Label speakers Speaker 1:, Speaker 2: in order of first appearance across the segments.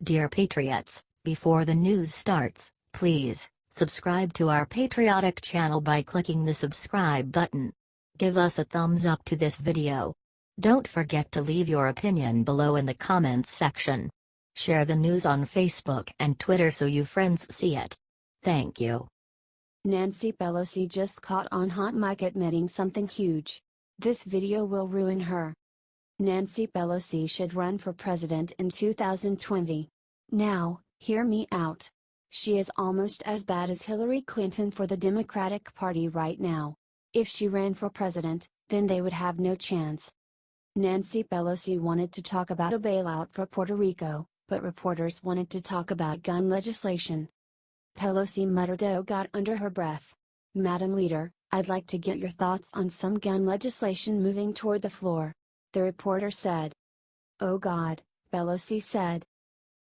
Speaker 1: Dear Patriots, before the news starts, please subscribe to our patriotic channel by clicking the subscribe button. Give us a thumbs up to this video. Don't forget to leave your opinion below in the comments section. Share the news on Facebook and Twitter so you friends see it. Thank you.
Speaker 2: Nancy Pelosi just caught on hot mic admitting something huge. This video will ruin her. Nancy Pelosi should run for president in 2020. Now, hear me out. She is almost as bad as Hillary Clinton for the Democratic Party right now. If she ran for president, then they would have no chance. Nancy Pelosi wanted to talk about a bailout for Puerto Rico, but reporters wanted to talk about gun legislation. Pelosi muttered got under her breath. "Madam Leader, I'd like to get your thoughts on some gun legislation moving toward the floor," the reporter said. "Oh God," Pelosi said.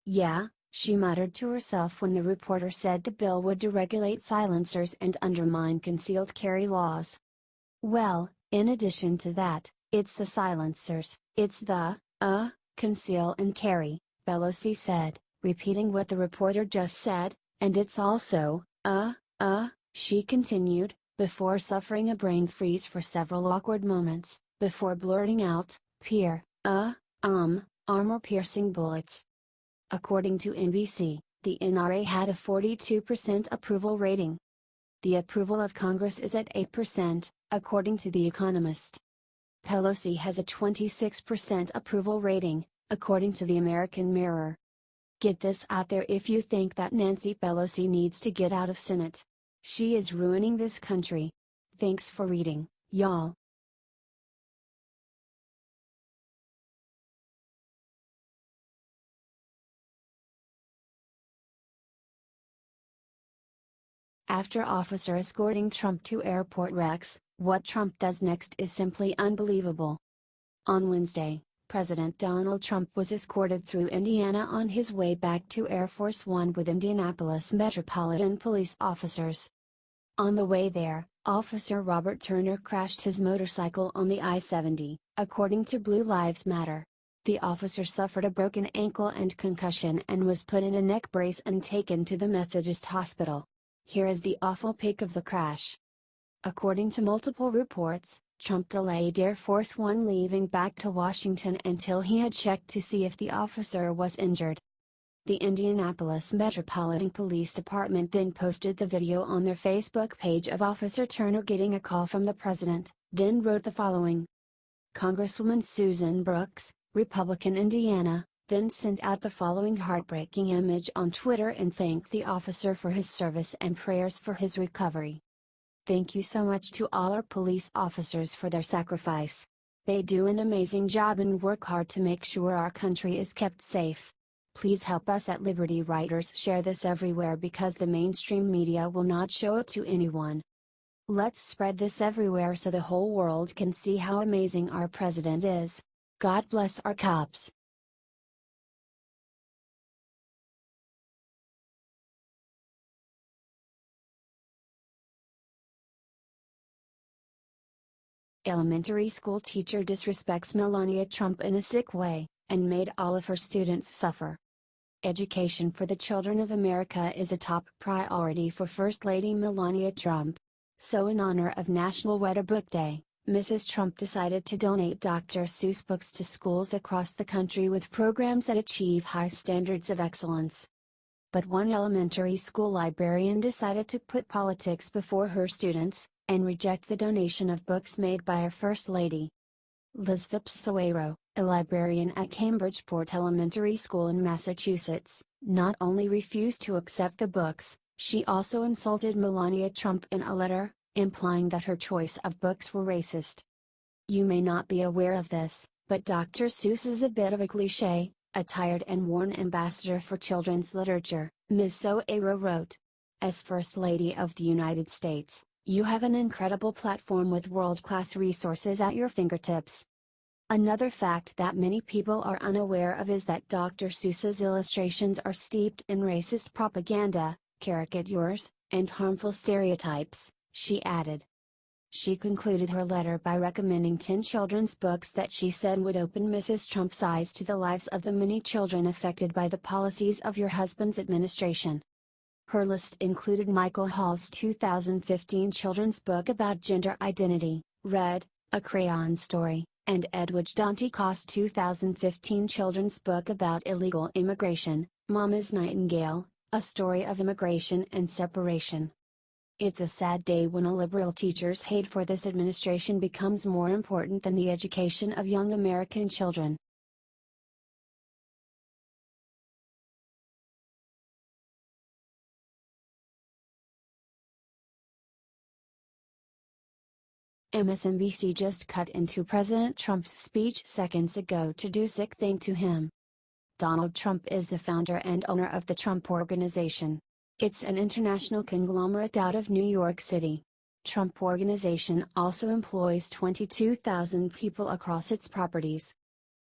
Speaker 2: "Yeah," she muttered to herself when the reporter said the bill would deregulate silencers and undermine concealed carry laws. "Well, in addition to that, it's the silencers, it's the, conceal and carry," Pelosi said, repeating what the reporter just said, "and it's also, she continued, before suffering a brain freeze for several awkward moments, before blurting out, pier, armor-piercing bullets." According to NBC, the NRA had a 42% approval rating. The approval of Congress is at 8%, according to The Economist. Pelosi has a 26% approval rating, according to the American Mirror. Get this out there if you think that Nancy Pelosi needs to get out of Senate. She is ruining this country. Thanks for reading, y'all. After officer escorting Trump to airport wrecks, what Trump does next is simply unbelievable. On Wednesday, President Donald Trump was escorted through Indiana on his way back to Air Force One with Indianapolis Metropolitan Police officers. On the way there, Officer Robert Turner crashed his motorcycle on the I-70, according to Blue Lives Matter. The officer suffered a broken ankle and concussion and was put in a neck brace and taken to the Methodist Hospital. Here is the awful pic of the crash. According to multiple reports, Trump delayed Air Force One leaving back to Washington until he had checked to see if the officer was injured. The Indianapolis Metropolitan Police Department then posted the video on their Facebook page of Officer Turner getting a call from the president, then wrote the following. Congresswoman Susan Brooks, Republican Indiana, then sent out the following heartbreaking image on Twitter and thanked the officer for his service and prayers for his recovery. "Thank you so much to all our police officers for their sacrifice. They do an amazing job and work hard to make sure our country is kept safe. Please help us at Liberty Writers share this everywhere because the mainstream media will not show it to anyone. Let's spread this everywhere so the whole world can see how amazing our president is. God bless our cops." Elementary school teacher disrespects Melania Trump in a sick way, and made all of her students suffer. Education for the children of America is a top priority for First Lady Melania Trump. So in honor of National Weather Book Day, Mrs. Trump decided to donate Dr. Seuss books to schools across the country with programs that achieve high standards of excellence. But one elementary school librarian decided to put politics before her students, and reject the donation of books made by our First Lady. Liz Phipps-Sawayro, a librarian at Cambridgeport Elementary School in Massachusetts, not only refused to accept the books, she also insulted Melania Trump in a letter, implying that her choice of books were racist. You may not be aware of this, but Dr. Seuss is a bit of a cliché, a tired and worn ambassador for children's literature, Ms. Sawayro wrote. As First Lady of the United States, you have an incredible platform with world-class resources at your fingertips. Another fact that many people are unaware of is that Dr. Seuss's illustrations are steeped in racist propaganda, caricatures, and harmful stereotypes, she added. She concluded her letter by recommending 10 children's books that she said would open Mrs. Trump's eyes to the lives of the many children affected by the policies of your husband's administration. Her list included Michael Hall's 2015 children's book about gender identity, Red, A Crayon Story, and Edwidge Dantica's 2015 children's book about illegal immigration, Mama's Nightingale, A Story of Immigration and Separation. It's a sad day when a liberal teacher's hate for this administration becomes more important than the education of young American children. MSNBC just cut into President Trump's speech seconds ago to do sick thing to him. Donald Trump is the founder and owner of the Trump Organization. It's an international conglomerate out of New York City. Trump Organization also employs 22,000 people across its properties.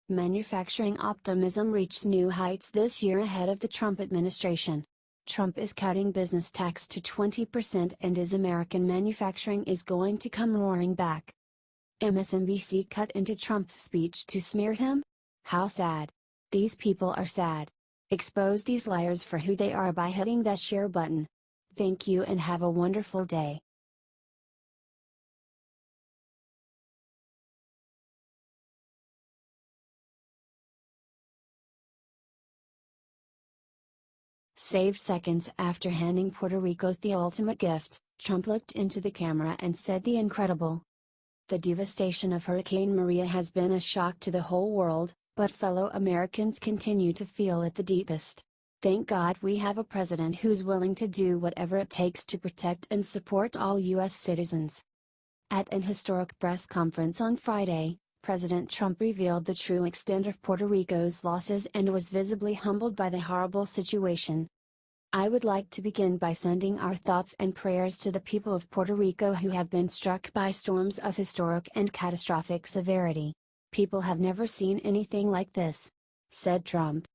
Speaker 2: Manufacturing optimism reached new heights this year ahead of the Trump administration. Trump is cutting business tax to 20% and his American manufacturing is going to come roaring back. MSNBC cut into Trump's speech to smear him? How sad. These people are sad. Expose these liars for who they are by hitting that share button. Thank you and have a wonderful day. Saved seconds after handing Puerto Rico the ultimate gift, Trump looked into the camera and said the incredible. The devastation of Hurricane Maria has been a shock to the whole world, but fellow Americans continue to feel it the deepest. Thank God we have a president who's willing to do whatever it takes to protect and support all U.S. citizens. At an historic press conference on Friday, President Trump revealed the true extent of Puerto Rico's losses and was visibly humbled by the horrible situation. I would like to begin by sending our thoughts and prayers to the people of Puerto Rico who have been struck by storms of historic and catastrophic severity. People have never seen anything like this, said Trump.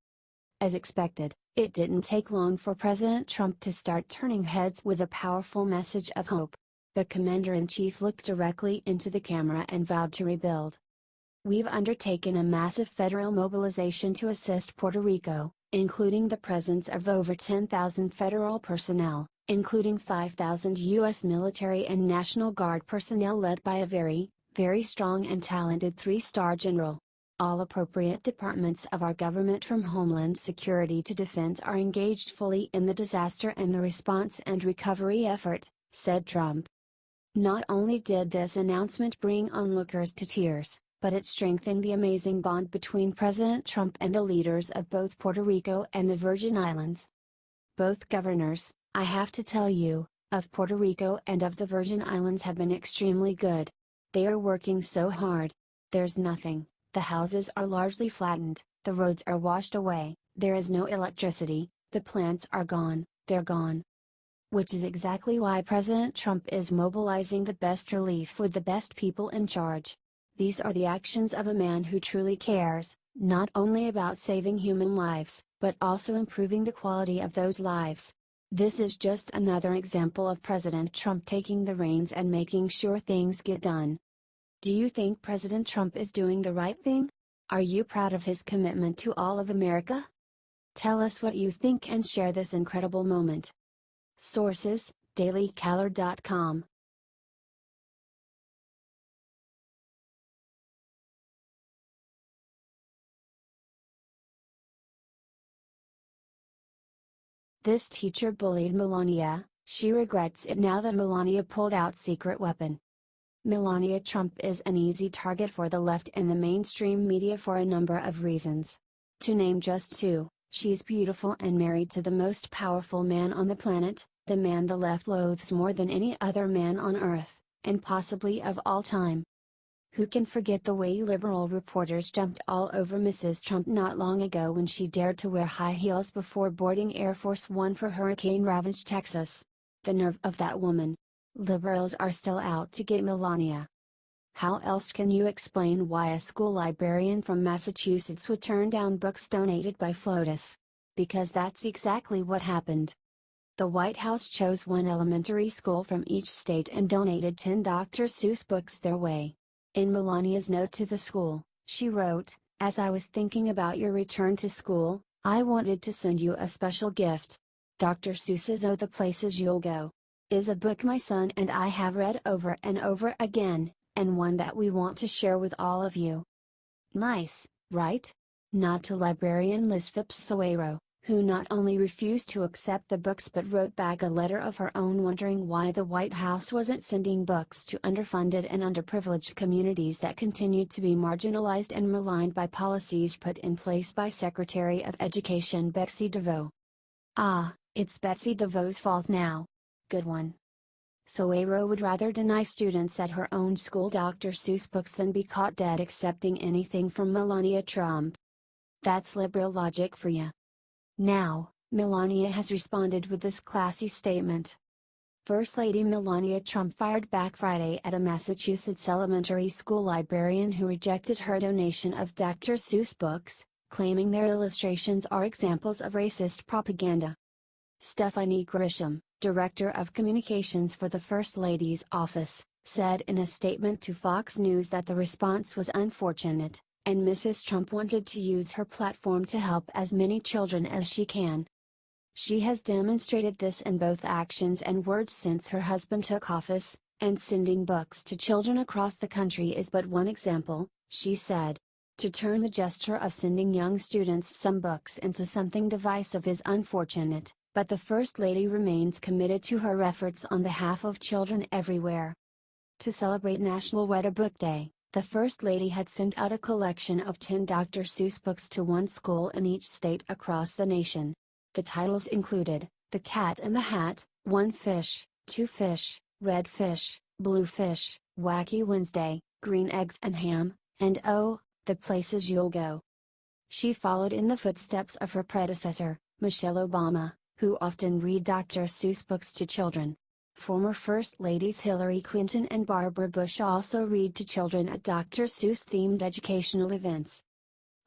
Speaker 2: As expected, it didn't take long for President Trump to start turning heads with a powerful message of hope. The commander-in-chief looked directly into the camera and vowed to rebuild. We've undertaken a massive federal mobilization to assist Puerto Rico, including the presence of over 10,000 federal personnel, including 5,000 U.S. military and National Guard personnel led by a very strong and talented three-star general. All appropriate departments of our government from Homeland Security to Defense are engaged fully in the disaster and the response and recovery effort, said Trump. Not only did this announcement bring onlookers to tears, but it strengthened the amazing bond between President Trump and the leaders of both Puerto Rico and the Virgin Islands. Both governors, I have to tell you, of Puerto Rico and of the Virgin Islands have been extremely good. They are working so hard. There's nothing. The houses are largely flattened, the roads are washed away, there is no electricity, the plants are gone, they're gone. Which is exactly why President Trump is mobilizing the best relief with the best people in charge. These are the actions of a man who truly cares, not only about saving human lives, but also improving the quality of those lives. This is just another example of President Trump taking the reins and making sure things get done. Do you think President Trump is doing the right thing? Are you proud of his commitment to all of America? Tell us what you think and share this incredible moment. Sources: dailycaller.com. This teacher bullied Melania, she regrets it now that Melania pulled out secret weapon. Melania Trump is an easy target for the left and the mainstream media for a number of reasons. To name just two, she's beautiful and married to the most powerful man on the planet, the man the left loathes more than any other man on earth, and possibly of all time. Who can forget the way liberal reporters jumped all over Mrs. Trump not long ago when she dared to wear high heels before boarding Air Force One for hurricane-ravaged Texas? The nerve of that woman. Liberals are still out to get Melania. How else can you explain why a school librarian from Massachusetts would turn down books donated by FLOTUS? Because that's exactly what happened. The White House chose one elementary school from each state and donated 10 Dr. Seuss books their way. In Melania's note to the school, she wrote, "As I was thinking about your return to school, I wanted to send you a special gift. Dr. Seuss's Oh, the Places You'll Go is a book my son and I have read over and over again, and one that we want to share with all of you." Nice, right? Not to librarian Liz Phipps-Sawayro, who not only refused to accept the books but wrote back a letter of her own wondering why the White House wasn't sending books to underfunded and underprivileged communities that continued to be marginalized and maligned by policies put in place by Secretary of Education Betsy DeVos. Ah, it's Betsy DeVos' fault now. Good one. Sawayro would rather deny students at her own school Dr. Seuss books than be caught dead accepting anything from Melania Trump. That's liberal logic for ya. Now, Melania has responded with this classy statement. First Lady Melania Trump fired back Friday at a Massachusetts elementary school librarian who rejected her donation of Dr. Seuss books, claiming their illustrations are examples of racist propaganda. Stephanie Grisham, Director of Communications for the First Lady's office, said in a statement to Fox News that the response was unfortunate, and Mrs. Trump wanted to use her platform to help as many children as she can. She has demonstrated this in both actions and words since her husband took office, and sending books to children across the country is but one example, she said. To turn the gesture of sending young students some books into something divisive is unfortunate, but the First Lady remains committed to her efforts on behalf of children everywhere. To celebrate National Read a Book Day, the First Lady had sent out a collection of 10 Dr. Seuss books to one school in each state across the nation. The titles included, The Cat in the Hat, One Fish, Two Fish, Red Fish, Blue Fish, Wacky Wednesday, Green Eggs and Ham, and Oh, the Places You'll Go. She followed in the footsteps of her predecessor, Michelle Obama, who often read Dr. Seuss books to children. Former First Ladies Hillary Clinton and Barbara Bush also read to children at Dr. Seuss-themed educational events.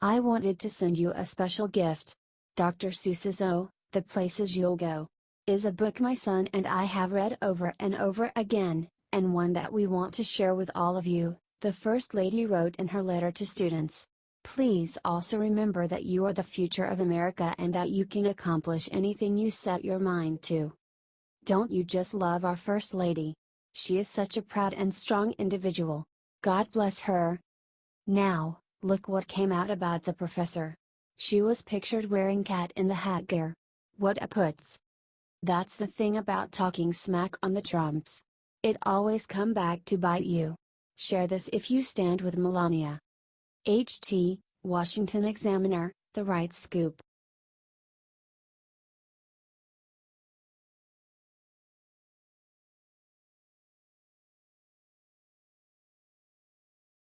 Speaker 2: I wanted to send you a special gift. Dr. Seuss's Oh, the Places You'll Go is a book my son and I have read over and over again, and one that we want to share with all of you, the First Lady wrote in her letter to students. Please also remember that you are the future of America and that you can accomplish anything you set your mind to. Don't you just love our First Lady? She is such a proud and strong individual. God bless her. Now, look what came out about the professor. She was pictured wearing cat in the hat gear. What a putz. That's the thing about talking smack on the Trumps. It always come back to bite you. Share this if you stand with Melania. HT, Washington Examiner, The Right Scoop.